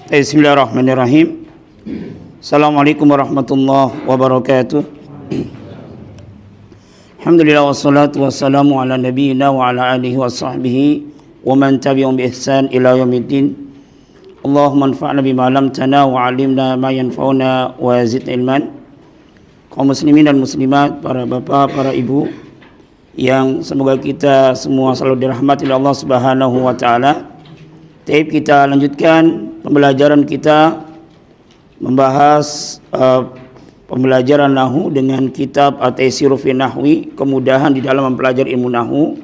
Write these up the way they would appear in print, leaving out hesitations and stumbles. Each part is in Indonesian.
Bismillahirrahmanirrahim. Assalamualaikum warahmatullahi wabarakatuh. Alhamdulillah wassalatu wassalamu ala nabiyyina wa ala alihi wa sahbihi wa man tabi'ahum bi ihsan ila yaumiddin. Allahumma anfa'na bima 'allamtana wa 'allimna ma yanfa'una wa zidna ilman. Kaum muslimin dan muslimat, para bapak, para ibu yang semoga kita semua selalu dirahmati oleh Allah Subhanahu wa taala. Kita lanjutkan pembelajaran kita membahas pembelajaran nahwu dengan kitab At-Taisir fi Nahwi, kemudahan di dalam mempelajari ilmu nahwu.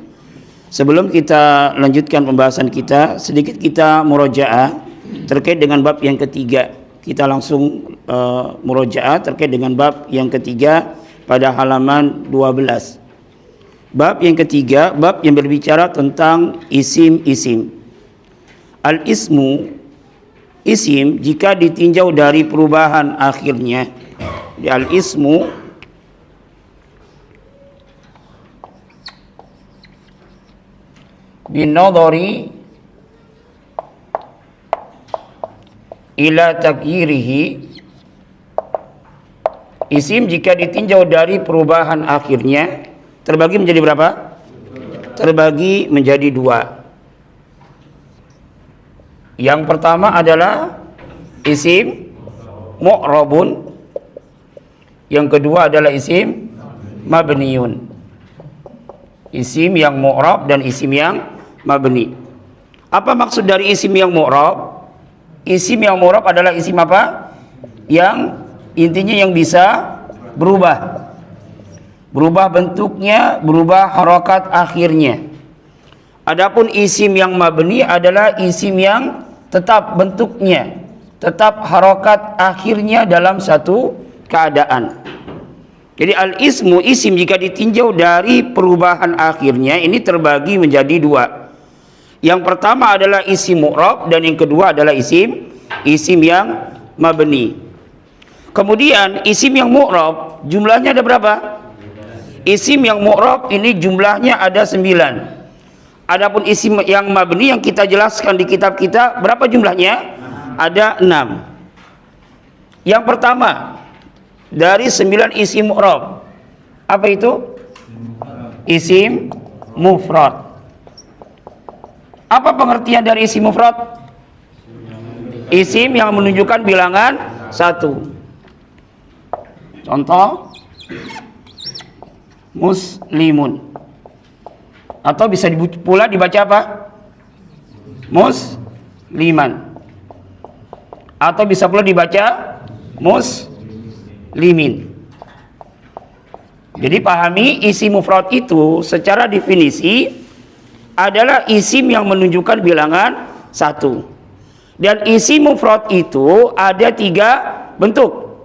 Sebelum kita lanjutkan pembahasan kita, sedikit kita murojaah terkait dengan bab yang ketiga. Kita langsung murojaah terkait dengan bab yang ketiga pada halaman 12. Bab yang ketiga, bab yang berbicara tentang isim-isim. Al-ismu, isim jika ditinjau dari perubahan akhirnya. Al-ismu binadhari ila takyirihi, isim jika ditinjau dari perubahan akhirnya terbagi menjadi berapa? Terbagi menjadi dua. Yang pertama adalah isim mu'rabun, yang kedua adalah isim mabniun. Isim yang mu'rab dan isim yang mabni. Apa maksud dari isim yang mu'rab? Isim yang mu'rab adalah isim apa? Yang intinya yang bisa berubah. Berubah bentuknya, berubah harokat akhirnya. Adapun isim yang mabni adalah isim yang tetap bentuknya, tetap harokat akhirnya dalam satu keadaan. Jadi al-ismu, isim jika ditinjau dari perubahan akhirnya ini terbagi menjadi dua. Yang pertama adalah isim mu'rab dan yang kedua adalah isim yang mabni. Kemudian isim yang mu'rab jumlahnya ada berapa? Isim yang mu'rab ini jumlahnya ada 9. Adapun isim yang mabni yang kita jelaskan di kitab kita berapa jumlahnya? Ada 6. Yang pertama dari 9 isim mu'rab, apa itu? Isim mufrad. Apa pengertian dari isim mufrad? Isim yang menunjukkan bilangan 1. Contoh, muslimun. Atau bisa pula dibaca apa? Musliman. Atau bisa pula dibaca muslimin. Jadi pahami isim mufrad itu secara definisi adalah isim yang menunjukkan bilangan 1. Dan isim mufrad itu ada 3 bentuk.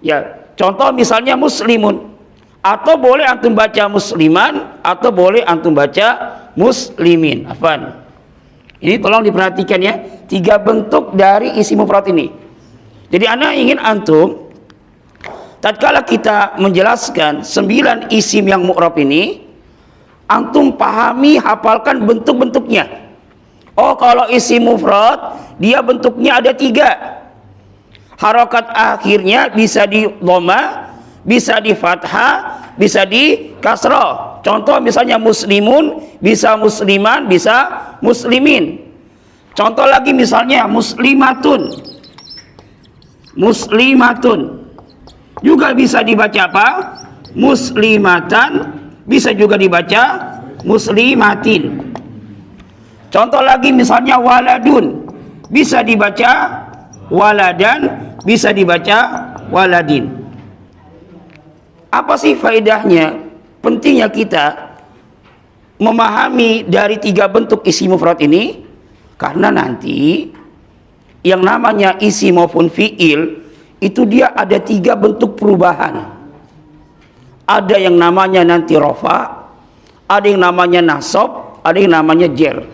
Ya, contoh misalnya muslimun. Atau boleh antum baca musliman, atau boleh antum baca muslimin. Afwan. Ini tolong diperhatikan ya, 3 bentuk dari isim mufrad ini. Jadi ana ingin antum tatkala kita menjelaskan 9 isim yang mu'rab ini, antum pahami, hafalkan bentuk-bentuknya. Oh, kalau isim mufrad dia bentuknya ada 3. Harokat akhirnya bisa di dhamma, bisa di fathah, bisa di kasrah. Contoh misalnya muslimun, bisa musliman, bisa muslimin. Contoh lagi misalnya muslimatun. Muslimatun juga bisa dibaca apa? Muslimatan, bisa juga dibaca muslimatin. Contoh lagi misalnya waladun, bisa dibaca waladan, bisa dibaca waladin. Apa sih faedahnya? Pentingnya kita memahami dari 3 bentuk isim mufrad ini, karena nanti yang namanya isim maupun fiil itu dia ada 3 bentuk perubahan. Ada yang namanya nanti rofa, ada yang namanya nasab, ada yang namanya jer,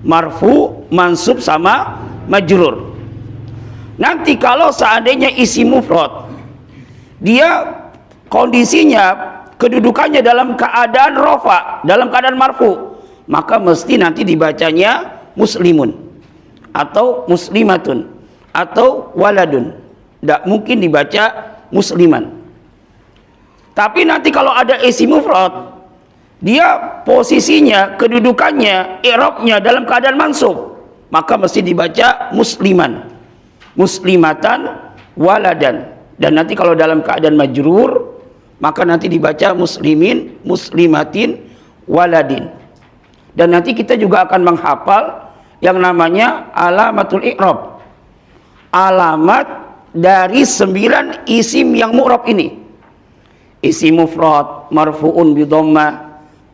marfu, mansub sama majrur. Nanti kalau seandainya isim mufrad dia kondisinya, kedudukannya dalam keadaan rofa, dalam keadaan marfu, maka mesti nanti dibacanya muslimun. atau muslimatun atau waladun. Tidak mungkin dibaca musliman. Tapi nanti kalau ada isim mufrad, dia posisinya, kedudukannya, i'rabnya dalam keadaan mansub, maka mesti dibaca musliman, muslimatan, waladan. Dan nanti kalau dalam keadaan majrur, maka nanti dibaca muslimin, muslimatin, waladin. Dan nanti kita juga akan menghafal yang namanya alamatul i'rab, alamat dari 9 isim yang mu'rab ini. Isim mufrad marfu'un bi dhammah,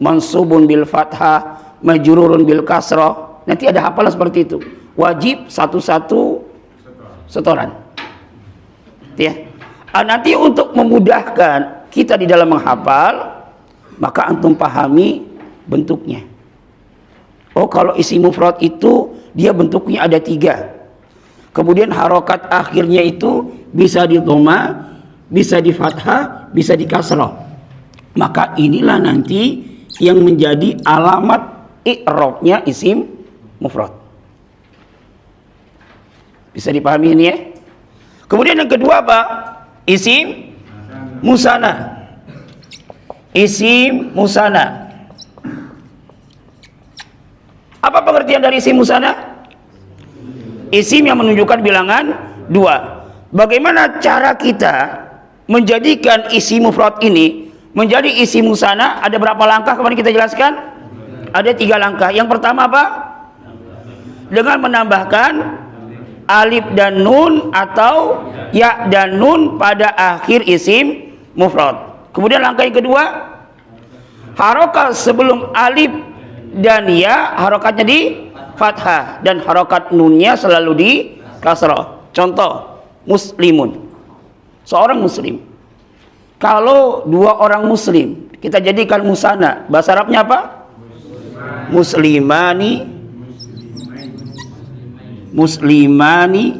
mansubun bil fathah, majrurun bil kasrah. Nanti ada hafalan seperti itu. Wajib satu-satu setoran. Ya. Nanti untuk memudahkan kita di dalam menghafal, maka antum pahami bentuknya. Oh, kalau isim mufrad itu dia bentuknya ada 3. Kemudian harokat akhirnya itu bisa di dhamma, bisa di fathah, bisa di kasrah. Maka inilah nanti yang menjadi alamat i'rabnya isim mufrad. Bisa dipahami ini ya? Kemudian yang kedua apa? Isim musanna. Isim musanna. Apa pengertian dari isim musanna? Isim yang menunjukkan bilangan 2. Bagaimana cara kita menjadikan isim mufrad ini menjadi isim musanna? Ada berapa langkah kemarin kita jelaskan? Ada 3 langkah. Yang pertama apa? Dengan menambahkan alif dan nun atau ya dan nun pada akhir isim mufrad. Kemudian langkah yang kedua, harokat sebelum alif dan ya harokatnya di fathah dan harokat nunnya selalu di kasrah. Contoh, muslimun, seorang muslim. Kalau 2 orang muslim kita jadikan musanna, bahasa Arabnya apa? Muslimani, muslimani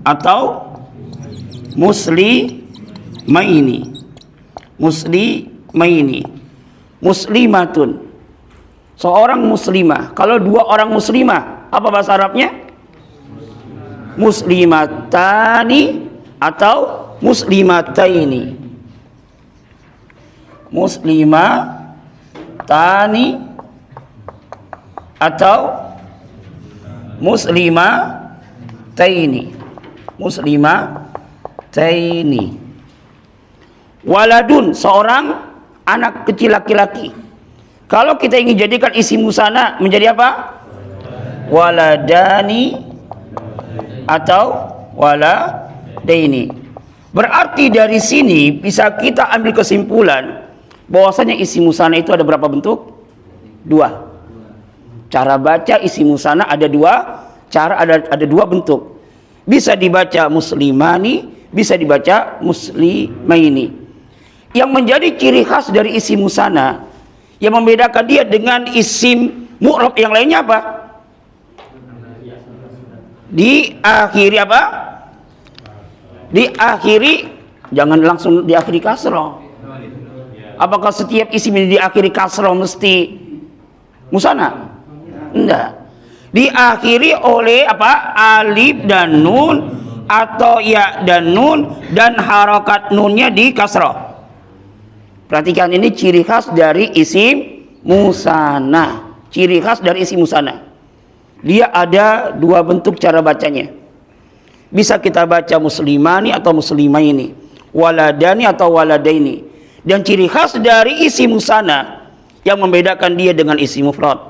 atau muslimaini, muslimaini, muslimatun, seorang muslimah. Kalau 2 orang muslimah, apa bahasa Arabnya? Muslimatani atau muslimataini, muslimatani atau muslimataini, muslimataini. Waladun, seorang anak kecil laki-laki. Kalau kita ingin jadikan isim musanna menjadi apa? Waladani atau waladaini. Berarti dari sini bisa kita ambil kesimpulan bahwasanya isim musanna itu ada berapa bentuk? 2. Cara baca isim musanna ada 2 cara, ada 2 bentuk. Bisa dibaca muslimani, bisa dibaca muslimaini. Yang menjadi ciri khas dari isim musanna yang membedakan dia dengan isim mu'rab yang lainnya apa? Diakhiri apa? Diakhiri, jangan langsung diakhiri kasrah. Apakah setiap isim ini diakhiri kasrah mesti musanna? Enggak. Diakhiri oleh apa? Alif dan nun atau ya dan nun dan harokat nunnya di kasrah. Perhatikan, ini ciri khas dari isim musanna. Ciri khas dari isim musanna. Dia ada 2 bentuk cara bacanya. Bisa kita baca muslimani atau muslimaini, waladani atau waladaini. Dan ciri khas dari isim musanna yang membedakan dia dengan isim mufrad,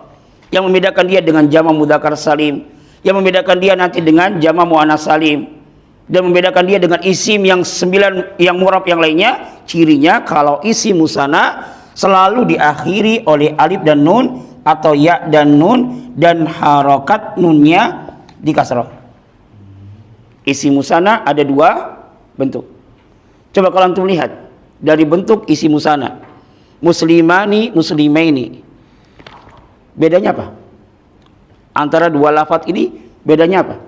yang membedakan dia dengan jamak mudzakkar salim, yang membedakan dia nanti dengan jamak muannats salim, dan membedakan dia dengan isim yang 9 yang mu'rab yang lainnya, cirinya kalau isim musanna selalu diakhiri oleh alif dan nun atau ya dan nun dan harokat nunnya di kasrah. Isim musanna ada 2 bentuk. Coba kalau antum lihat dari bentuk isim musanna, muslimani, muslimaini, bedanya apa? Antara 2 lafaz ini bedanya apa?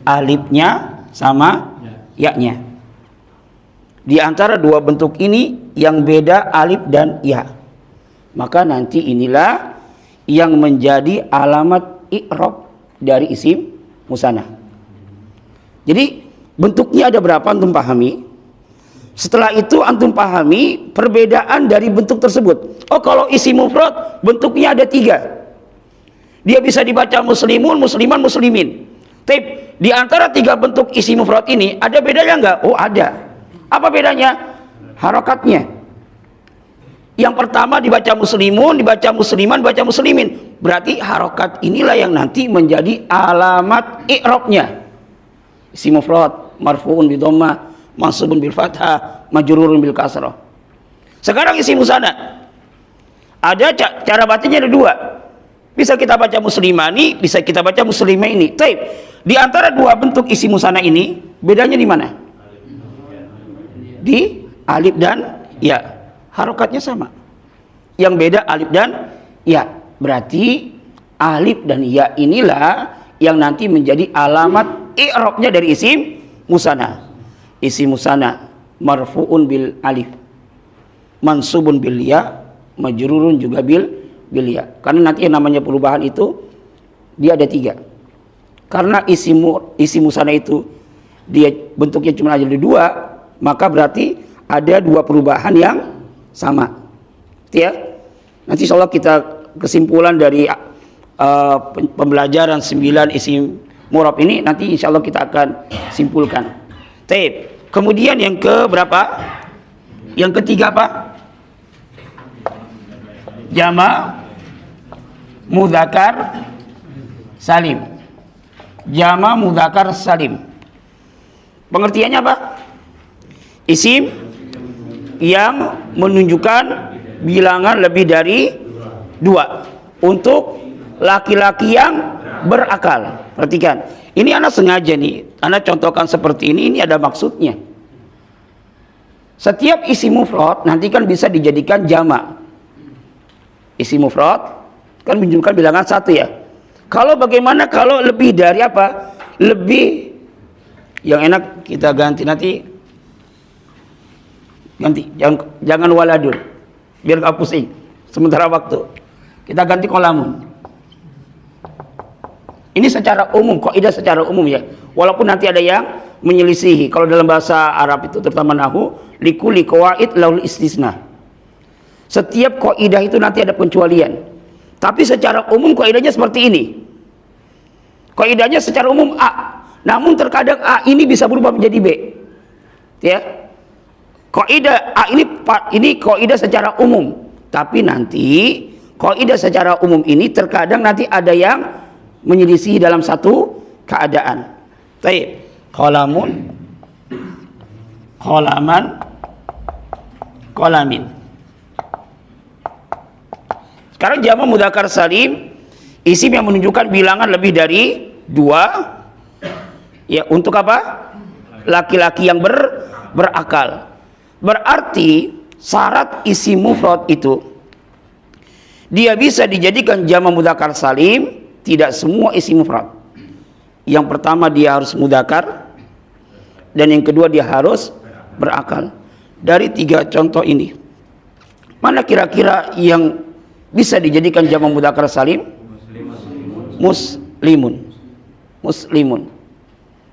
Alifnya sama ya-nya. Di antara 2 bentuk ini yang beda alif dan ya. Maka nanti inilah yang menjadi alamat i'rab dari isim musanna. Jadi bentuknya ada berapa antum pahami? Setelah itu antum pahami perbedaan dari bentuk tersebut. Oh, kalau isim mufrad bentuknya ada 3. Dia bisa dibaca muslimun, musliman, muslimin. Tapi di antara 3 bentuk isim mufrad ini ada bedanya enggak? Oh, ada. Apa bedanya? Harokatnya. Yang pertama dibaca muslimun, dibaca musliman, dibaca muslimin. Berarti harokat inilah yang nanti menjadi alamat i'rabnya. Isim mufrad marfu'un bi dhammah, mansubun bil fathah, majrurun bil kasrah. Sekarang isim musanna. Ada cara bacanya ada 2. Bisa kita baca muslimani, bisa kita baca muslimaini. Taib. Di antara 2 bentuk isim musanna ini, bedanya di mana? Di alif dan ya. Harokatnya sama. Yang beda alif dan ya. Berarti alif dan ya inilah yang nanti menjadi alamat i'rabnya dari isim musanna. Isim musanna marfu'un bil alif, mansubun bil ya, majrurun juga bil ya. Karena nanti yang namanya perubahan itu dia ada 3. Karena isim musanna itu dia bentuknya cuma ada 2, maka berarti ada 2 perubahan yang sama. Ya. Nanti insyaallah kita kesimpulan dari pembelajaran 9 isim mu'rab ini nanti insyaallah kita akan simpulkan. Taib. Kemudian yang ke berapa? Yang ketiga apa? Jama' mudzakkar salim. Jama' mudzakkar salim. Pengertiannya apa? Isim yang menunjukkan bilangan lebih dari 2 untuk laki-laki yang berakal. Perhatikan, ini anak sengaja nih, anak contohkan seperti ini ada maksudnya. Setiap isim mufrad nanti kan bisa dijadikan jama'. Isim mufrad kan menunjukkan bilangan 1 ya. Kalau bagaimana kalau lebih dari apa? Lebih, yang enak kita ganti nanti. Ganti, jangan waladun, biar gak pusing sementara waktu. Kita ganti kolamun. Ini secara umum, kaidah secara umum ya. Walaupun nanti ada yang menyelisihi. Kalau dalam bahasa Arab itu terutama nahwu, likulli qawaid laul istisna. Setiap kaidah itu nanti ada pengecualian. Tapi secara umum kaidahnya seperti ini. Kaidahnya secara umum A. Namun terkadang A ini bisa berubah menjadi B. Ya. Kaidah A ini kaidah secara umum, tapi nanti kaidah secara umum ini terkadang nanti ada yang menyelisih dalam satu keadaan. Baik, qalamun, qalaman, qalamin. Sekarang jama' mudzakkar salim, isim yang menunjukkan bilangan lebih dari 2. Ya, untuk apa? Laki-laki yang berakal. Berarti syarat isim mufrad itu dia bisa dijadikan jama' mudzakkar salim, tidak semua isim mufrad. Yang pertama dia harus mudzakkar, dan yang kedua dia harus berakal. Dari 3 contoh ini, mana kira-kira yang bisa dijadikan jama' mudzakkar salim? Muslimun. Muslimun.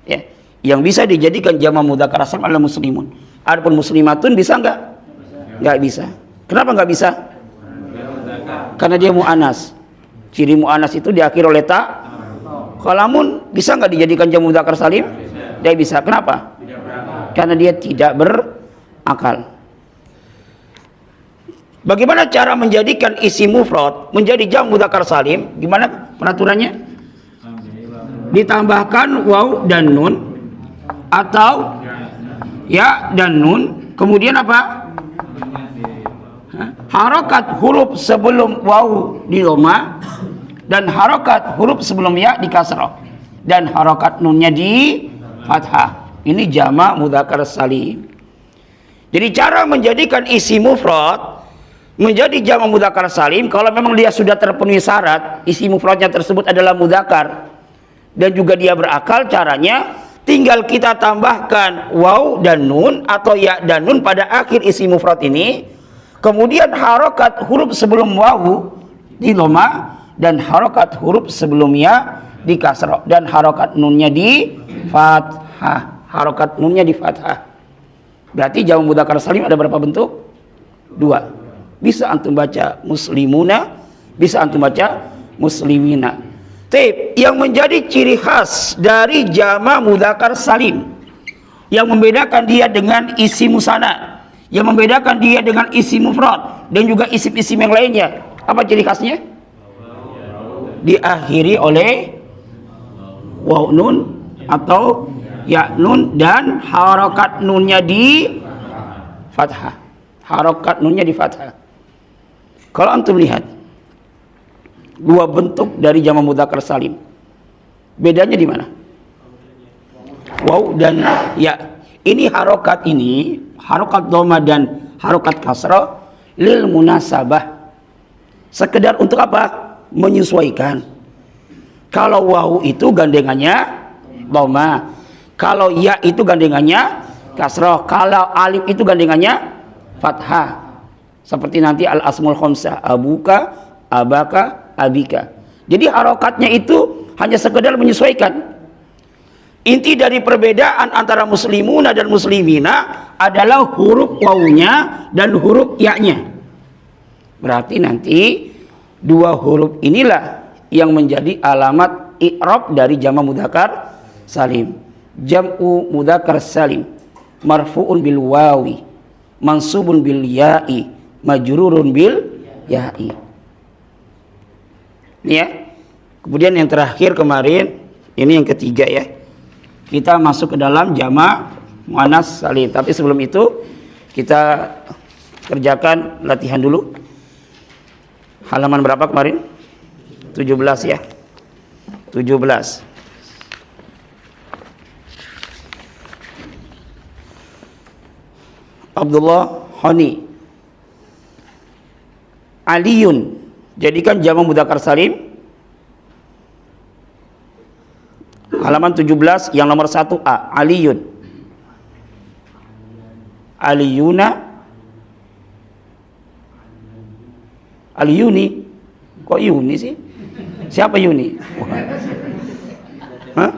Ya, yang bisa dijadikan jama' mudzakkar salim adalah muslimun. Adapun muslimatun bisa enggak? Enggak bisa. Kenapa enggak bisa? Karena dia mu'anas. Ciri mu'anas itu diakhiri oleh ta. Qalamun bisa enggak dijadikan jama' mudzakkar salim? Dia bisa. Kenapa? Karena dia tidak berakal. Bagaimana cara menjadikan isim mufrad menjadi jama' mudzakkar salim? Gimana peraturannya? Ditambahkan waw dan nun atau ya dan nun, kemudian apa? Harokat huruf sebelum waw di dhamma dan harokat huruf sebelum ya di kasrah dan harokat nunnya di fathah. Ini jama' mudzakkar salim. Jadi cara menjadikan isim mufrad menjadi jama' mudzakkar salim, kalau memang dia sudah terpenuhi syarat, isim mufradnya tersebut adalah mudzakkar dan juga dia berakal, caranya tinggal kita tambahkan waw dan nun atau ya dan nun pada akhir isim mufrad ini, kemudian harokat huruf sebelum waw di dhamma dan harokat huruf sebelum ya di kasrah dan harokat nunnya di fathah. Harokat nunnya di fathah. Berarti jamak mudzakkar salim ada berapa bentuk? 2. Bisa antum baca muslimuna, bisa antum baca muslimina. Tapi yang menjadi ciri khas dari jamak mudzakkar salim, yang membedakan dia dengan isim musanna, yang membedakan dia dengan isim mufrad dan juga isim-isim yang lainnya, apa ciri khasnya? Diakhiri oleh waw nun atau ya nun dan harokat nunnya di fathah. Harokat nunnya di fathah. Kalau antum lihat 2 bentuk dari jamak mudzakkar salim, bedanya di mana? Waw dan ya. Ini harokat ini, harokat dhamma dan harokat kasrah lil munasabah. Sekedar untuk apa? Menyesuaikan. Kalau waw itu gandengannya dhamma, kalau ya itu gandengannya kasrah, kalau alif itu gandengannya fathah. Seperti nanti al asmul khamsah, abuka, abaka, abika. Jadi harokatnya itu hanya sekedar menyesuaikan. Inti dari perbedaan antara muslimuna dan muslimina adalah huruf wawunya dan huruf ya-nya. Berarti nanti 2 huruf inilah yang menjadi alamat i'rab dari jamak mudzakkar salim. Jam'u mudzakkar salim marfu'un bil wawi, mansubun bil ya'i, majrurun bil ya'i. Ini ya. Kemudian yang terakhir kemarin, ini yang ketiga ya. Kita masuk ke dalam jamak muannas salim. Tapi sebelum itu kita kerjakan latihan dulu. Halaman berapa kemarin? 17 ya. 17. Abdullah Hani. Aliyun. Jadikan jamak mudzakkar salim. Halaman 17 yang nomor 1A. Aliyun. Aliyuna. Aliyuni. Kok Yuni sih? Siapa Yuni? Hah?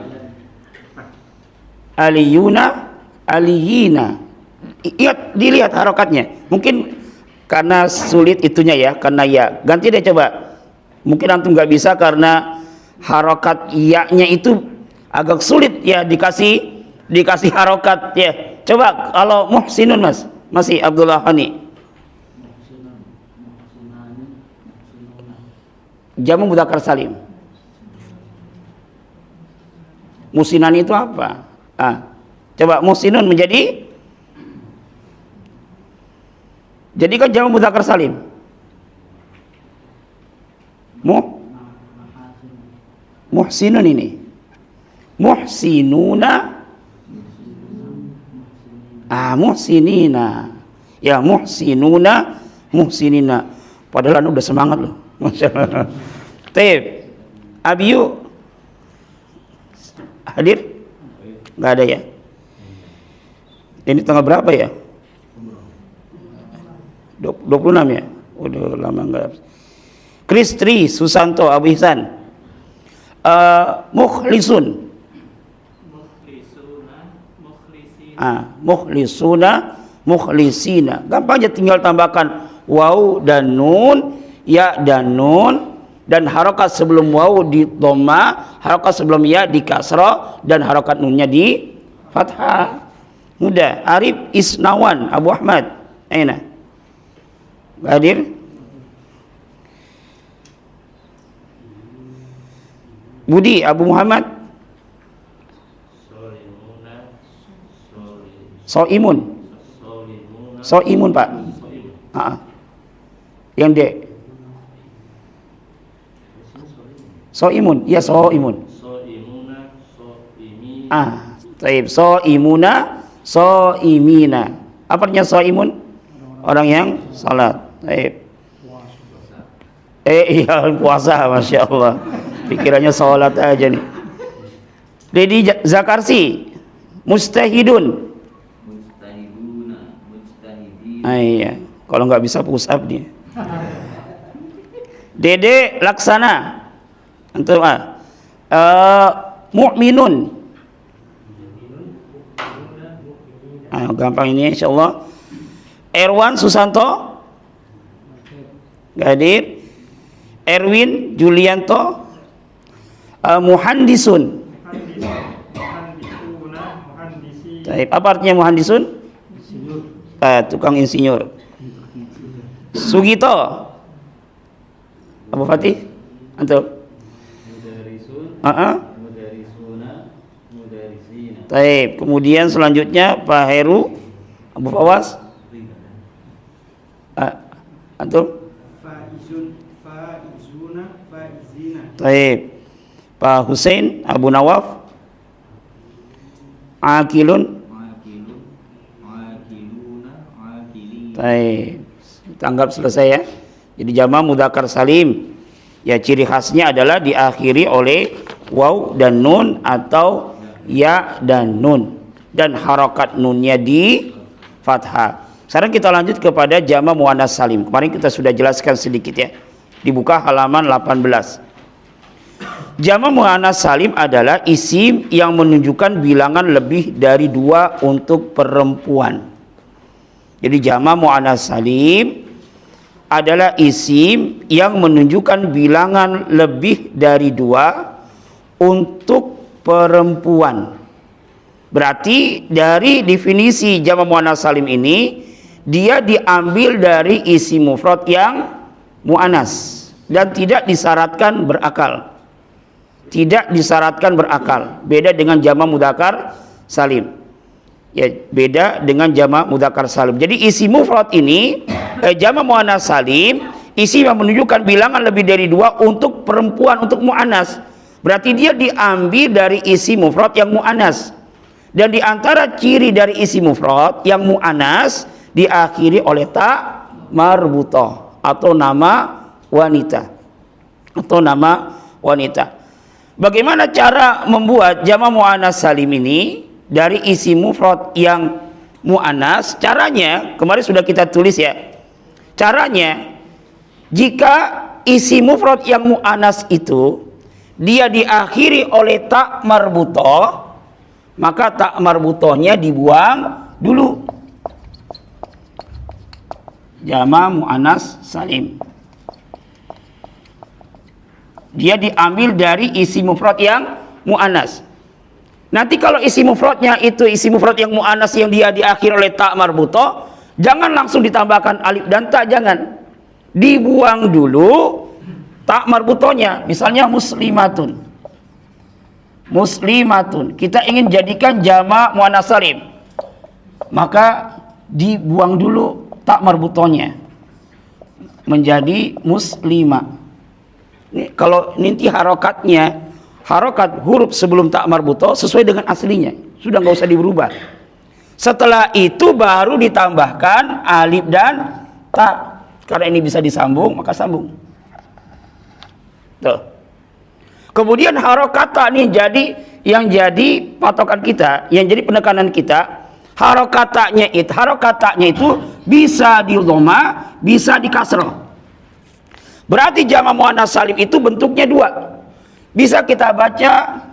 Aliyuna. Aliyina. Dilihat harokatnya. Mungkin karena sulit itunya ya, karena ya. Ganti deh coba. Mungkin antum nggak bisa karena harokat ya-nya itu agak sulit ya, dikasih harokat ya. Coba kalau muhsinun Mas, masih Abdullah Hani. Jamak mudzakkar salim. Muhsinan itu apa? Coba muhsinun menjadi, jadikan jamak mudzakkar salim. Muhsinun ini. Muhsinuna, muhsinina. Ya, muhsinuna, muhsinina. Padahal udah semangat loh. Masyaallah. Tep. Abiyu hadir? Enggak ada ya? Ini tanggal berapa ya? 26 ya? Udah lama enggak. Kristri Susanto Abu Ihsan. Mukhlisun. Mukhlisuna, mukhlisina. Gampang aja, tinggal tambahkan waw dan nun, ya dan nun, dan harokat sebelum waw di dhamma, harokat sebelum ya di kasrah, dan harokat nunnya di fathah. Mudah. Arif Isnawan Abu Ahmad. Aina hadir? Budi Abu Muhammad. Soimun Pak. Yang D. Soimun. Ya, soimun. Taib. Soimuna, soimina. Apa artinya soimun? Orang yang salat. Taib. Iya, puasa, Masya Allah. Pikirannya salat aja nih. Dedi Zakarsi. Mustahidun. Iya, kalau nggak bisa push up dia. Dede Laksana. Antum Mu'minun. Gampang ini insyaallah. Erwan Susanto nggak hadir. Erwin Julianto. Muhandisun. Apa artinya muhandisun? Tukang insinyur. Sugito. Abu Fatih, antum? Taib. Kemudian selanjutnya Pak Heru, Abu Fawas, antum? Taib. Pak Hussein, Abu Nawaf, Akilun. Taib. Tanggap selesai ya. Jadi jama' mudzakkar salim. Ya ciri khasnya adalah diakhiri oleh waw dan nun atau ya dan nun, dan harokat nunnya di fathah. Sekarang kita lanjut kepada jama' muannats salim. Kemarin kita sudah jelaskan sedikit ya. Dibuka halaman 18. Jama' muannats salim adalah isim yang menunjukkan bilangan lebih dari 2 untuk perempuan. Jadi jama' muannats salim adalah isim yang menunjukkan bilangan lebih dari 2 untuk perempuan. Berarti dari definisi jama' muannats salim ini, dia diambil dari isim mufrad yang muannas dan tidak disyaratkan berakal. Tidak disyaratkan berakal. Beda dengan jama' mudzakkar salim. Ya, beda dengan jama' mudzakkar salim. Jadi isim mufrad ini jama' muannats salim, isim yang menunjukkan bilangan lebih dari 2 untuk perempuan, untuk muannas. Berarti dia diambil dari isim mufrad yang muannas. Dan di antara ciri dari isim mufrad yang muannas diakhiri oleh ta marbutah atau nama wanita. Atau nama wanita. Bagaimana cara membuat jama' muannats salim ini dari isim mufrad yang muannas? Caranya kemarin sudah kita tulis ya. Caranya, jika isim mufrad yang muannas itu dia diakhiri oleh ta marbutah, maka ta marbutahnya dibuang dulu. Jama' muannats salim. Dia diambil dari isim mufrad yang muannas. Nanti kalau isim mufradnya itu isim mufrad yang muannas yang dia diakhiri oleh ta marbutah, jangan langsung ditambahkan alif dan ta, jangan. Dibuang dulu ta marbutahnya. Misalnya muslimatun. Muslimatun. Kita ingin jadikan jama' muannats salim. Maka dibuang dulu ta marbutahnya. Menjadi muslimah. Ini, kalau nanti harokatnya, harokat huruf sebelum ta marbutah sesuai dengan aslinya, sudah nggak usah dirubah. Setelah itu baru ditambahkan alif dan ta. Karena ini bisa disambung, maka sambung. Tuh. Kemudian harokat ta ini yang jadi patokan kita, yang jadi penekanan kita. Harokatnya itu bisa di dhamma, bisa di kasrah. Berarti jama' muannats salim itu bentuknya 2. Bisa kita baca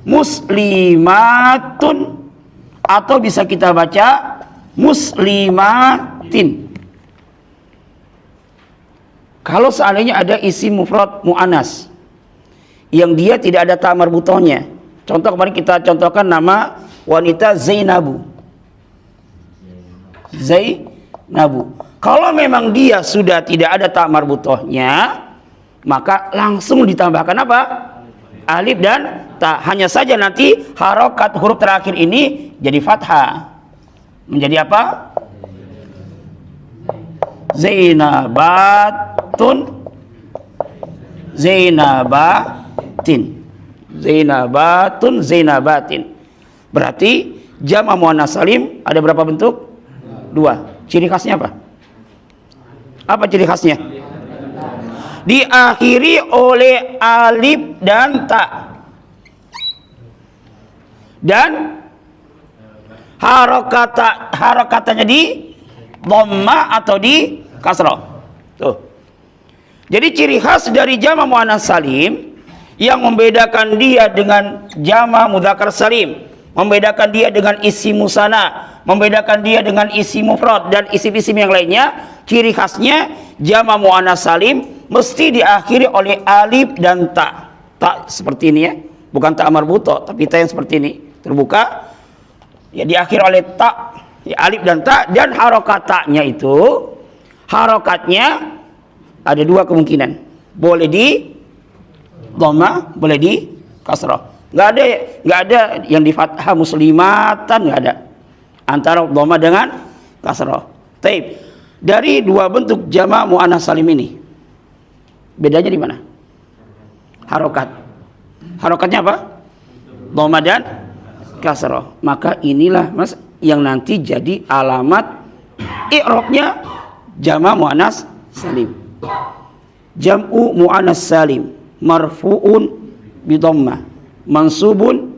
muslimatun atau bisa kita baca muslimatin. Kalau seandainya ada isim mufrad muannas yang dia tidak ada ta marbutahnya. Contoh kemarin kita contohkan nama wanita Zainabu. Zainabu. Kalau memang dia sudah tidak ada ta marbutahnya, maka langsung ditambahkan apa? Alif dan ta. Hanya saja nanti harokat huruf terakhir ini jadi fathah. Menjadi apa? Zainabatun, Zainabatin, Zainabatun, Zainabatin. Berarti jama' muannats salim ada berapa bentuk? 2. Ciri khasnya apa? Apa ciri khasnya? Diakhiri oleh alif dan ta. Dan harokatnya di dhamma atau di kasrah. Tuh. Jadi ciri khas dari jama' muannats salim yang membedakan dia dengan jama' mudzakkar salim, membedakan dia dengan isim musanna, membedakan dia dengan isim mufrad dan isim-isim yang lainnya, ciri khasnya jama' muannats salim mesti diakhiri oleh alif dan ta. Ta seperti ini ya, bukan ta marbuthah, tapi ta yang seperti ini, terbuka ya, diakhiri oleh ta ya, alif dan ta. Dan harokatnya itu, harokatnya ada dua kemungkinan, boleh di dhamma, boleh di kasrah. Nggak ada yang di fathah muslimatan, nggak ada, antara dhamma dengan kasrah. Taib. Dari dua bentuk jama' muannats salim ini, bedanya di mana? Harokat. Harokatnya apa? Dhamma dan kasrah. Maka inilah Mas yang nanti jadi alamat i'rabnya jama' muannats salim. Jam'u muannats salim marfu'un bi dhammah, mansubun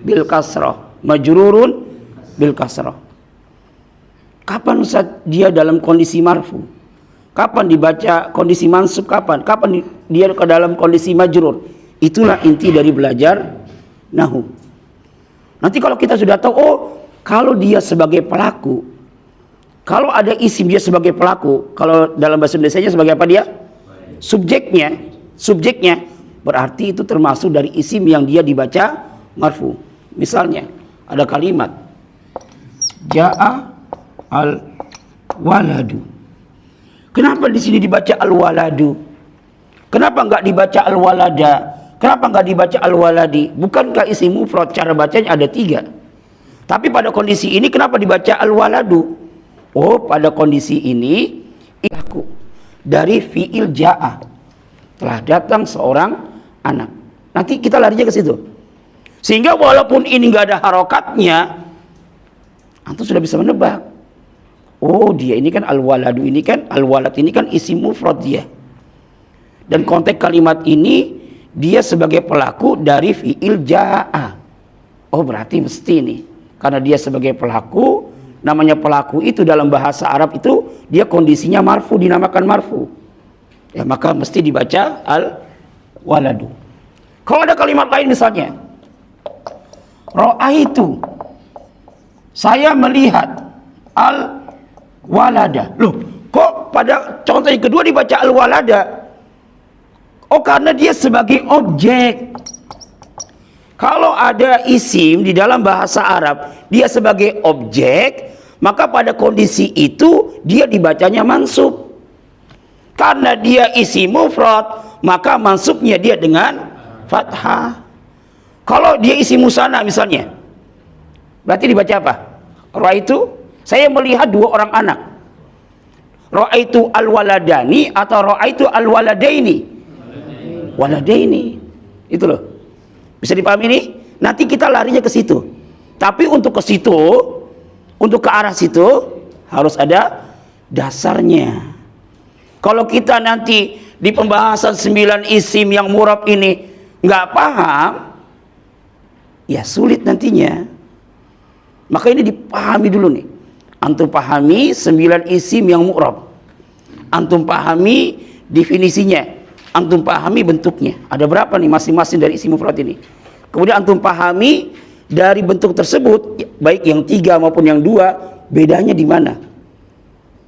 bil kasrah, majrurun bil kasrah. Kapan Ustaz dia dalam kondisi marfu? Kapan dibaca kondisi mansub? Kapan dia ke dalam kondisi majrur? Itulah inti dari belajar nahwu. Nanti kalau kita sudah tahu, oh kalau dia sebagai pelaku, kalau ada isim dia sebagai pelaku, kalau dalam bahasa Indonesianya sebagai apa dia? Subjeknya, berarti itu termasuk dari isim yang dia dibaca marfu. Misalnya ada kalimat ja'a al waladu. Kenapa di sini dibaca al waladu? Kenapa enggak dibaca al walada? Kenapa enggak dibaca al waladi? Bukankah isim mufrad cara bacanya ada 3? Tapi pada kondisi ini kenapa dibaca al waladu? Oh, pada kondisi ini aku dari fiil ja'a, telah datang seorang anak. Nanti kita larinya ke situ. Sehingga walaupun ini nggak ada harokatnya, antum sudah bisa menebak. Oh, dia ini kan al-waladu, ini kan al-walad, ini kan isim mufrad dia. Dan konteks kalimat ini dia sebagai pelaku dari fiil ja'a. Oh, berarti mesti nih. Karena dia sebagai pelaku, namanya pelaku itu dalam bahasa Arab itu dia kondisinya marfu, dinamakan marfu. Ya, maka mesti dibaca al-waladu. Kalau ada kalimat lain misalnya, ra'aitu, saya melihat al-walada. Loh, kok pada contoh yang kedua dibaca al-walada? Oh, karena dia sebagai objek. Kalau ada isim di dalam bahasa Arab, dia sebagai objek, maka pada kondisi itu dia dibacanya mansub. Karena dia isim mufrad, maka mansubnya dia dengan fathah. Kalau dia isim musanna misalnya, berarti dibaca apa? Ra'aitu, saya melihat 2 orang anak. Ra'aitu al-waladani atau ra'aitu al-waladaini? Waladaini. Itu loh. Bisa dipahami ini? Nanti kita larinya ke situ. Tapi untuk ke situ, untuk ke arah situ harus ada dasarnya. Kalau kita nanti di pembahasan 9 isim yang murab ini nggak paham, ya sulit nantinya. Maka ini dipahami dulu nih. Antum pahami 9 isim yang mu'rab. Antum pahami definisinya. Antum pahami bentuknya. Ada berapa nih masing-masing dari isim mufrad ini. Kemudian antum pahami dari bentuk tersebut, baik yang 3 maupun yang 2, bedanya di mana?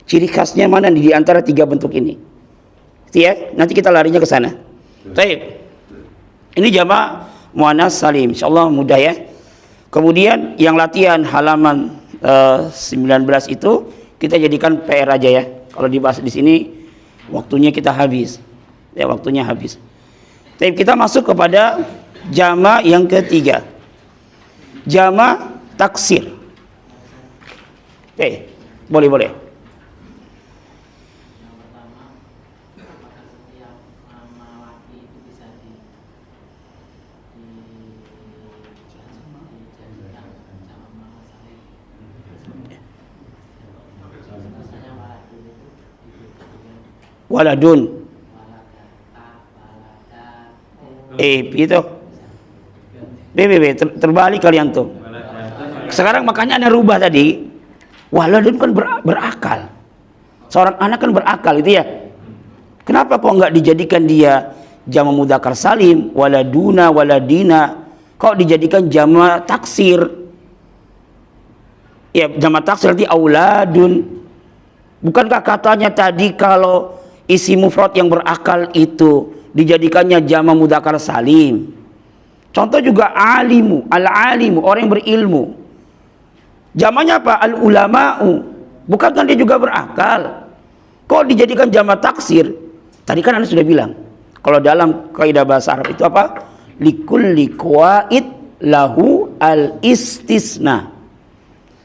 Ciri khasnya mana di antara 3 bentuk ini? Ya, nanti kita larinya ke sana. Baik. Ini jama' muannats salim. Insyaallah mudah ya. Kemudian yang latihan halaman 19 itu kita jadikan PR aja ya. Kalau dibahas di sini waktunya kita habis. Ya, waktunya habis. Tapi kita masuk kepada jama' yang ketiga. Jama' taksir. Oke, boleh. Waladun. Itu. Terbalik kalian tuh. Sekarang makanya Anda rubah tadi. Waladun kan berakal. Seorang anak kan berakal itu ya. Kenapa kok nggak dijadikan dia jamak mudzakkar salim, waladuna, waladina, kok dijadikan jamak taksir? Ya, jamak taksir nanti auladun. Bukankah katanya tadi kalau isi mufrad yang berakal itu dijadikannya jamak mudzakkar salim? Contoh juga alimu, al-alimu, orang yang berilmu. Jamaknya apa? Al-ulama'u. Bukankah dia juga berakal? Kok dijadikan jamak taksir? Tadi kan Anda sudah bilang, kalau dalam kaidah bahasa Arab itu apa? Likulli qawaid lahu al-istisna.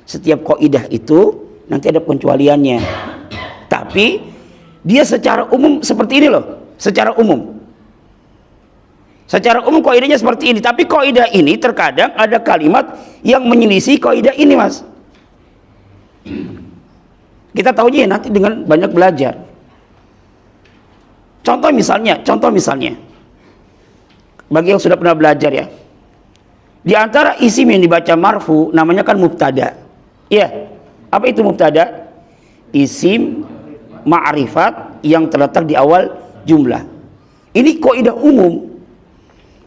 Setiap kaidah itu nanti ada pengecualiannya. Tapi dia secara umum seperti ini loh, secara umum. Secara umum kaidahnya seperti ini, tapi kaidah ini terkadang ada kalimat yang menyelisih kaidah ini, Mas. Kita tahunya ya nanti dengan banyak belajar. Contoh misalnya, bagi yang sudah pernah belajar ya, di antara isim yang dibaca marfu namanya kan mubtada. Iya, apa itu mubtada? Isim ma'rifat yang terletak di awal jumlah. Ini kaidah umum.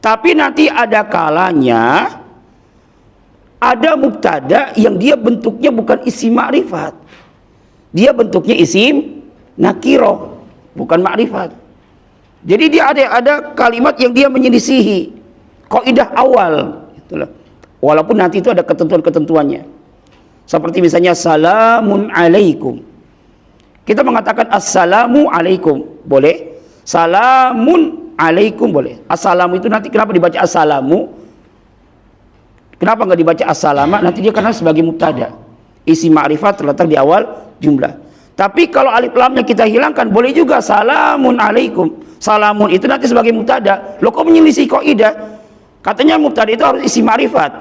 Tapi nanti ada kalanya ada mubtada yang dia bentuknya bukan isim ma'rifat. Dia bentuknya isim nakiro, bukan ma'rifat. Jadi dia ada kalimat yang dia menyelisihi kaidah awal, itulah. Walaupun nanti itu ada ketentuan-ketentuannya. Seperti misalnya salamun alaikum. Kita mengatakan assalamu alaikum, boleh. Salamun alaikum boleh. Assalamu itu nanti kenapa dibaca assalamu? Kenapa nggak dibaca assalama? Nanti dia karena sebagai mubtada. Isi ma'rifat terletak di awal jumlah. Tapi kalau alif lamnya kita hilangkan, boleh juga salamun alaikum. Salamun itu nanti sebagai mubtada. Loh kok menyelisih kaidah? Katanya mubtada itu harus isi ma'rifat.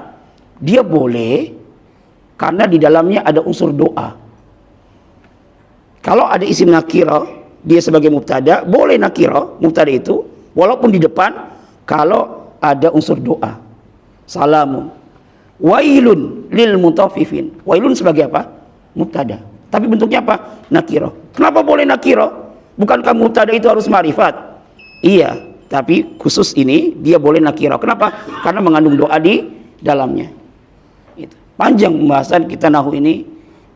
Dia boleh karena di dalamnya ada unsur doa. Kalau ada isim nakira, dia sebagai mubtada, boleh nakira mubtada itu walaupun di depan kalau ada unsur doa. Salamun wailun lil mutaffifin. Wailun sebagai apa? Mubtada. Tapi bentuknya apa? Nakira. Kenapa boleh nakira? Bukankah mubtada itu harus ma'rifat? Iya, tapi khusus ini dia boleh nakira. Kenapa? Karena mengandung doa di dalamnya. Itu. Panjang pembahasan kita nahu ini.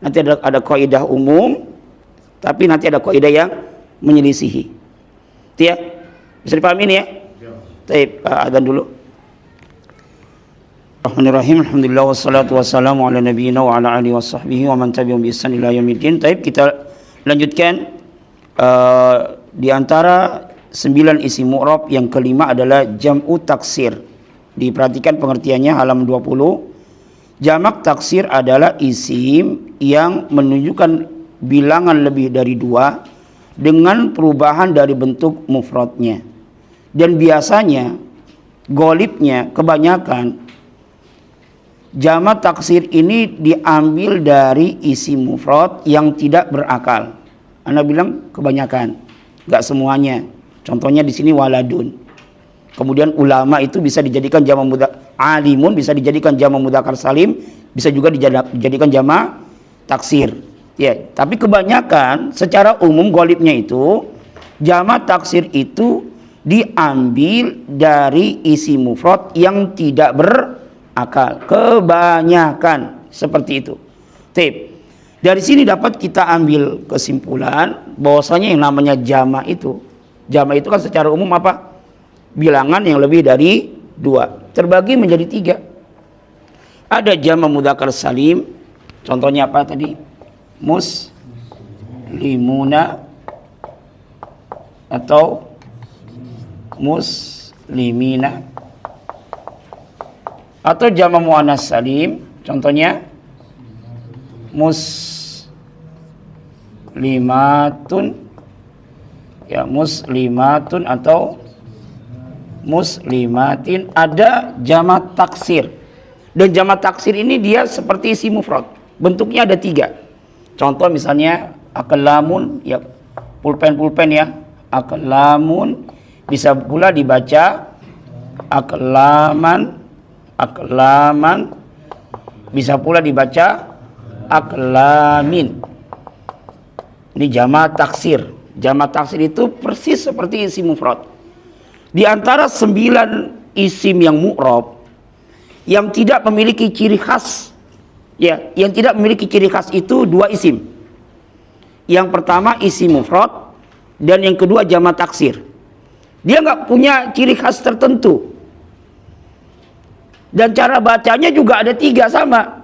Nanti ada kaidah umum, tapi nanti ada kaidah yang menyelisihi. Itu ya. Bisa dipahami ini ya? Baik, adzan dulu. Bismillahirrahmanirrahim. Alhamdulillah wassalatu wassalamu ala nabiyyina wa ala alihi washabbihi wa man tabi'ahum bi ihsan ila yaumiddin. Baik, kita lanjutkan di antara 9 isim mu'rab yang kelima adalah jam'u taksir. Diperhatikan pengertiannya halaman 20. Jamak taksir adalah isim yang menunjukkan bilangan lebih dari 2 dengan perubahan dari bentuk mufradnya. Dan biasanya golibnya kebanyakan jamak taksir ini diambil dari isim mufrad yang tidak berakal. Anda bilang kebanyakan, nggak semuanya. Contohnya di sini waladun. Kemudian ulama itu bisa dijadikan jamak mudzakkar, alimun bisa dijadikan jamak mudzakkar salim, bisa juga dijadikan jamak taksir. Ya, tapi kebanyakan secara umum golibnya itu jamak taksir itu diambil dari isi mufrad yang tidak berakal. Kebanyakan seperti itu. Tip. Dari sini dapat kita ambil kesimpulan bahwasanya yang namanya jamak itu kan secara umum apa? Bilangan yang lebih dari 2 terbagi menjadi 3. Ada jamak mudzakkar salim, contohnya apa tadi? Muslimuna atau muslimina. Atau jamak muannats salim, contohnya muslimatun, ya muslimatun atau muslimatin. Ada jamak taksir, dan jamak taksir ini dia seperti isi mufrad, bentuknya ada 3. Contoh misalnya aklamun, ya pulpen ya, aklamun bisa pula dibaca aklaman, bisa pula dibaca aklamin. Ini jamak taksir. Jamak taksir itu persis seperti isi mufrad. Di antara 9 isim yang mu'rab yang tidak memiliki ciri khas, ya, yang tidak memiliki ciri khas itu 2 isim. Yang pertama isim mufrad dan yang kedua jamak taksir. Dia nggak punya ciri khas tertentu. Dan cara bacanya juga ada 3 sama.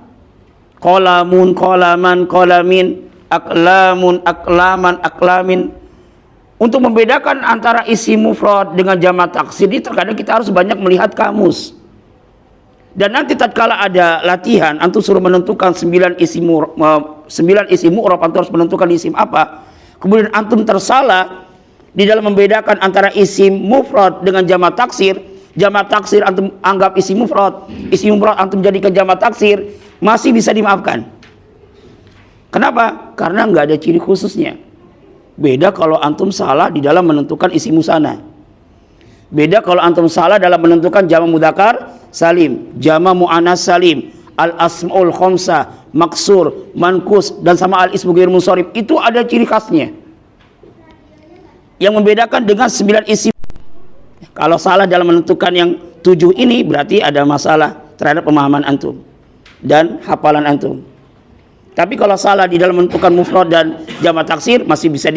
Qalamun, qalaman, qalamin, aklamun, aklaman, aklamin. Untuk membedakan antara isim mufrad dengan jamak taksir ini terkadang kita harus banyak melihat kamus. Dan nanti tatkala ada latihan, antum suruh menentukan 9 isim mu'rab, antum harus menentukan isim apa. Kemudian antum tersalah di dalam membedakan antara isim mufrad dengan jamak taksir. Jamak taksir antum anggap isim mufrad antum jadikan jamak taksir, masih bisa dimaafkan. Kenapa? Karena nggak ada ciri khususnya. Beda kalau antum salah di dalam menentukan isim musanna. Beda kalau antum salah dalam menentukan jamak mudzakkar salim, jamak muannas salim, al asmaul khamsah, maksur, mankus, dan sama al ismu ghair munsharif. Itu ada ciri khasnya yang membedakan dengan 9 isim. Kalau salah dalam menentukan yang 7 ini, berarti ada masalah terhadap pemahaman antum dan hafalan antum. Tapi kalau salah di dalam menentukan mufrad dan jamak taksir, masih bisa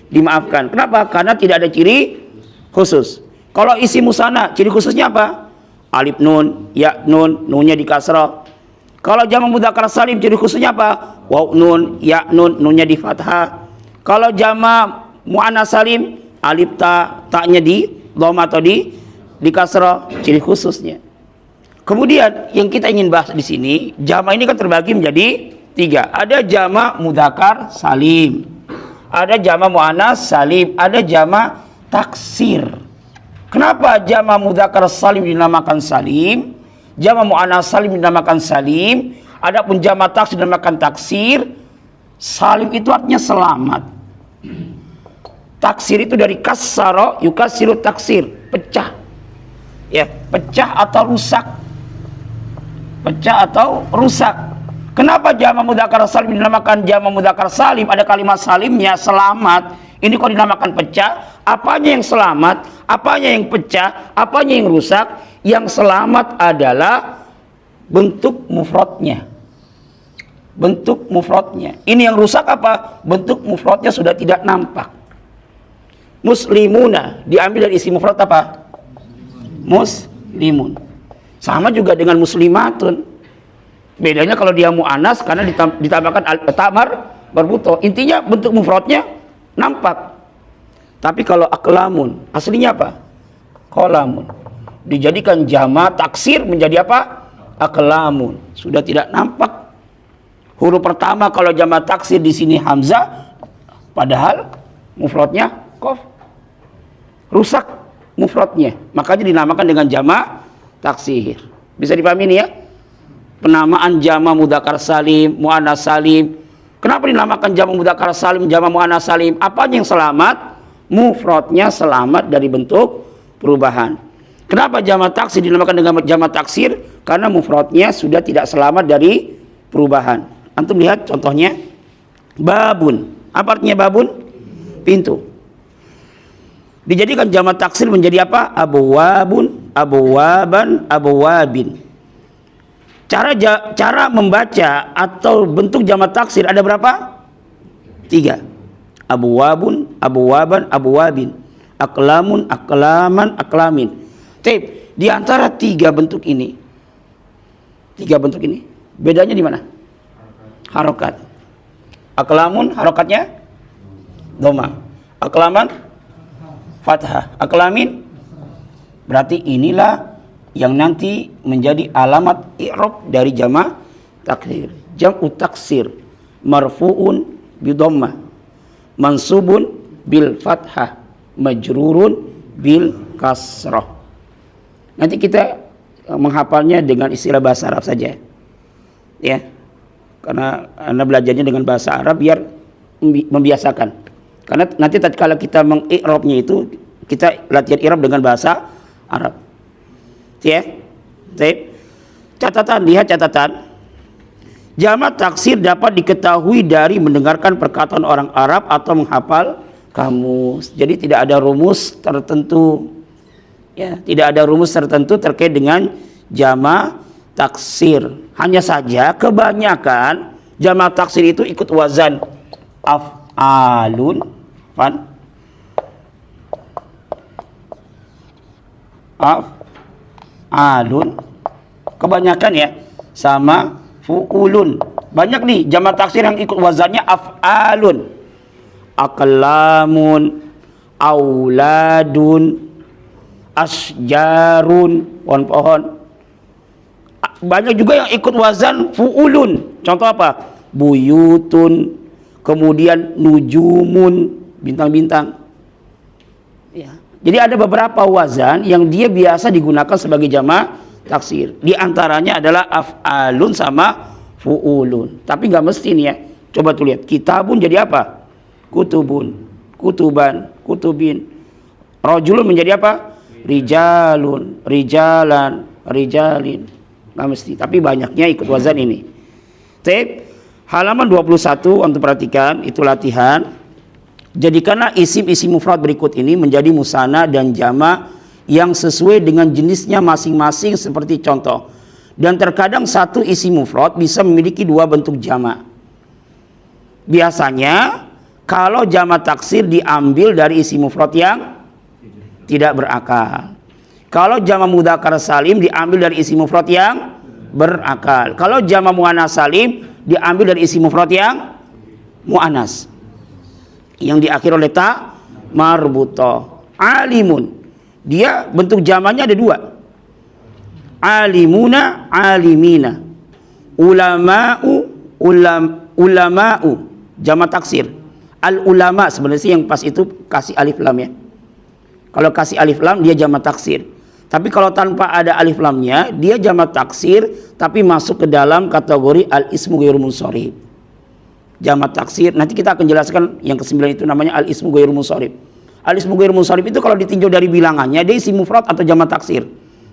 dimaafkan. Kenapa? Karena tidak ada ciri khusus. Kalau isim musanna, ciri khususnya apa? Alif nun, ya nun, nunnya di kasrah. Kalau jamak mudzakkar salim, ciri khususnya apa? Waw nun, ya nun, nunnya di fathah. Kalau jamak muannas salim, alif ta, taknya di dhamma atau di kasrah, ciri khususnya. Kemudian yang kita ingin bahas di sini, jamak ini kan terbagi menjadi 3. Ada jamak mudzakkar salim, ada jamak muannas salim, ada jamak taksir. Kenapa jamak mudzakkar salim dinamakan salim, jamak muannas salim dinamakan salim, adapun jamak taksir dinamakan taksir? Salim itu artinya selamat. Taksir itu dari kassara yukassiru taksir, pecah. Ya, pecah atau rusak. Pecah atau rusak. Kenapa jamak mudzakkar salim dinamakan jamak mudzakkar salim? Ada kalimat salimnya, selamat. Ini kok dinamakan pecah? Apanya yang selamat? Apanya yang pecah? Apanya yang rusak? Yang selamat adalah bentuk mufradnya. Bentuk mufradnya. Ini yang rusak apa? Bentuk mufradnya sudah tidak nampak. Muslimuna diambil dari isim mufrad apa? Muslimun. Sama juga dengan muslimatun. Bedanya kalau dia muannas karena ditambahkan al-tamar barbuto. Intinya bentuk mufradnya nampak. Tapi kalau aklamun, aslinya apa? Qalamun. Dijadikan jamak taksir menjadi apa? Aklamun. Sudah tidak nampak. Huruf pertama kalau jamak taksir di sini hamzah, padahal mufradnya qaf. Rusak mufradnya, makanya dinamakan dengan jamak taksir. Bisa dipahami ini ya? Penamaan jamak mudzakkar salim, muannas salim. Kenapa dinamakan jamak mudzakkar salim, jamak muannas salim? Apanya yang selamat? Mufradnya selamat dari bentuk perubahan. Kenapa jamak taksir dinamakan dengan jamak taksir? Karena mufradnya sudah tidak selamat dari perubahan. Antum lihat contohnya, babun. Apa artinya babun? Pintu. Dijadikan jamak taksir menjadi apa? Abwabun, abwaban, abwabin. Cara membaca atau bentuk jamak taksir ada berapa? 3. Abwabun, abwaban, abwabin. Aklamun, aklaman, aklamin. Tip, di antara 3 bentuk ini, bedanya di mana? Harokat. Aklamun harokatnya dhamma. Aklaman fathah. Aklamin berarti inilah yang nanti menjadi alamat i'rab dari jamak taksir. Jam'u taksir marfu'un bi dhammah, mansubun bil fathah, majrurun bil kasrah. Nanti kita menghafalnya dengan istilah bahasa Arab saja. Ya. Karena Anda belajarnya dengan bahasa Arab biar membiasakan. Karena nanti tatkala kita mengi'rabnya itu kita latihan i'rab dengan bahasa Arab. Ya. Baik. Catatan, lihat catatan. Jamak taksir dapat diketahui dari mendengarkan perkataan orang Arab atau menghafal kamus. Jadi tidak ada rumus tertentu. Ya, tidak ada rumus tertentu terkait dengan jama' taksir. Hanya saja kebanyakan jama' taksir itu ikut wazan af'alun, af'alun, kebanyakan ya, sama fu'ulun. Banyak nih jama' taksir yang ikut wazannya af'alun, aqlamun, auladun, asjarun, pohon-pohon. Banyak juga yang ikut wazan fu'ulun. Contoh apa? Buyutun, kemudian nujumun, bintang-bintang. Ya. Jadi ada beberapa wazan yang dia biasa digunakan sebagai jama' taksir. Di antaranya adalah af'alun sama fu'ulun. Tapi nggak mesti nih ya. Coba tuh lihat. Kitabun jadi apa? Kutubun, kutuban, kutubin. Rajulun menjadi apa? Rijalun, rijalan, rijalin. Nggak mesti, tapi banyaknya ikut wazan ini. Tip, halaman 21 untuk perhatikan, itu latihan. Jadikanlah isim-isim mufrad berikut ini menjadi musanna dan jama' yang sesuai dengan jenisnya masing-masing seperti contoh. Dan terkadang satu isim mufrad bisa memiliki dua bentuk jama'. Biasanya kalau jama' taksir diambil dari isim mufrad yang tidak berakal. Kalau jama' mudzakkar salim diambil dari isim mufrad yang berakal. Kalau jama' muannas salim diambil dari isim mufrad yang muannas, yang diakhiri oleh ta marbutah. Alimun, dia bentuk jamannya ada dua. Alimuna, alimina. Ulama'u, ulama'u, jama' taksir. Al ulama sebenarnya yang pas itu kasih alif lam ya. Kalau kasih alif lam dia jama' taksir. Tapi kalau tanpa ada alif lamnya dia jama' taksir tapi masuk ke dalam kategori al ismu ghairu munsharif. Jama' taksir nanti kita akan jelaskan yang ke-9 itu namanya al ismu ghairu munsharif. Al ismu ghairu munsharif itu kalau ditinjau dari bilangannya dia isim mufrad atau jama' taksir.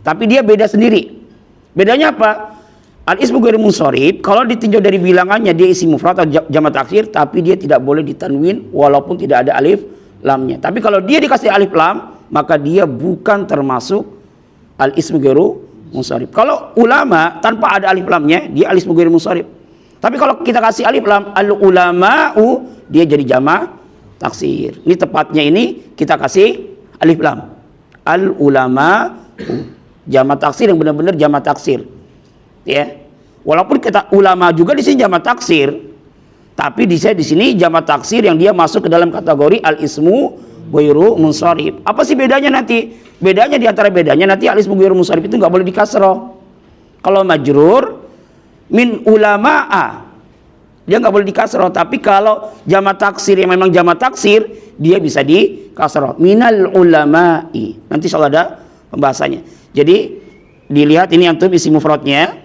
Tapi dia beda sendiri. Bedanya apa? Al ismu ghairu munsharif kalau ditinjau dari bilangannya dia isim mufrad atau jama' taksir tapi dia tidak boleh ditanwin walaupun tidak ada alif lamnya. Tapi kalau dia dikasih alif lam maka dia bukan termasuk al-ismu ghairu munsharif. Kalau ulama tanpa ada alif lamnya dia al-ismu ghairu munsharif. Tapi kalau kita kasih alif lam al-ulama'u dia jadi jama' taksir. Ini tepatnya ini kita kasih alif lam. Al-ulama'u jama' taksir yang benar-benar jama' taksir. Ya. Walaupun kita ulama juga di sini jama' taksir, tapi di sini jama' taksir yang dia masuk ke dalam kategori al-ismu ghairu munsharif. Apa sih bedanya nanti? Bedanya di antara bedanya nanti al-ismu ghairu munsharif itu nggak boleh dikasroh. Kalau majrur min ulama'a dia nggak boleh dikasroh. Tapi kalau jama' taksir yang memang jama' taksir dia bisa dikasroh. Minal ulama'i. Nanti soal ada pembahasannya. Jadi dilihat ini antum isim mufradnya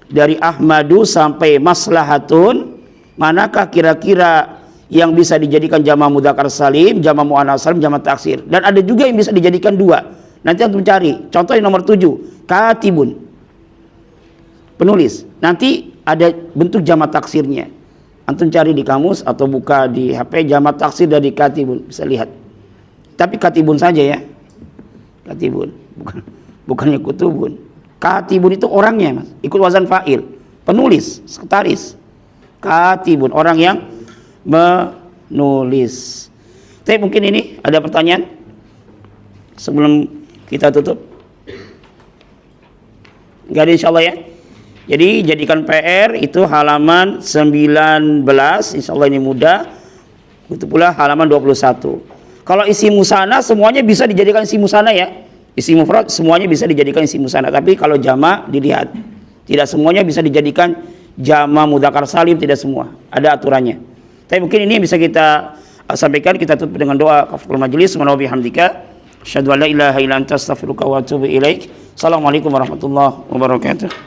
dari Ahmadu sampai maslahatun, manakah kira-kira yang bisa dijadikan jama' mudzakkar salim, jama' muannas salim, jama' taksir. Dan ada juga yang bisa dijadikan dua. Nanti antum cari. Contoh yang nomor 7, katibun. Penulis. Nanti ada bentuk jama' taksirnya. Antum cari di kamus atau buka di HP jama' taksir dari katibun, bisa lihat. Tapi katibun saja ya. Katibun, bukannya kutubun. Katibun itu orangnya, Mas. Ikut wazan fa'il. Penulis, sekretaris. Katibun, orang yang menulis. Tapi mungkin ini ada pertanyaan sebelum kita tutup. Enggak ada insyaallah ya. Jadi jadikan PR itu halaman 19, insyaallah ini mudah. Itu pula halaman 21. Kalau isi musanna semuanya bisa dijadikan isi musanna ya. Isi mufrad semuanya bisa dijadikan isi musanna. Tapi kalau jama' dilihat, tidak semuanya bisa dijadikan jama' mudzakkar salim, tidak semua. Ada aturannya. Tapi mungkin ini yang bisa kita sampaikan. Kita tutup dengan doa kafaratul majelis. Subhanallahi wa bihamdika, asyhadu an la ilaha illa anta, astaghfiruka wa atubu ilaik. Assalamualaikum warahmatullahi wabarakatuh.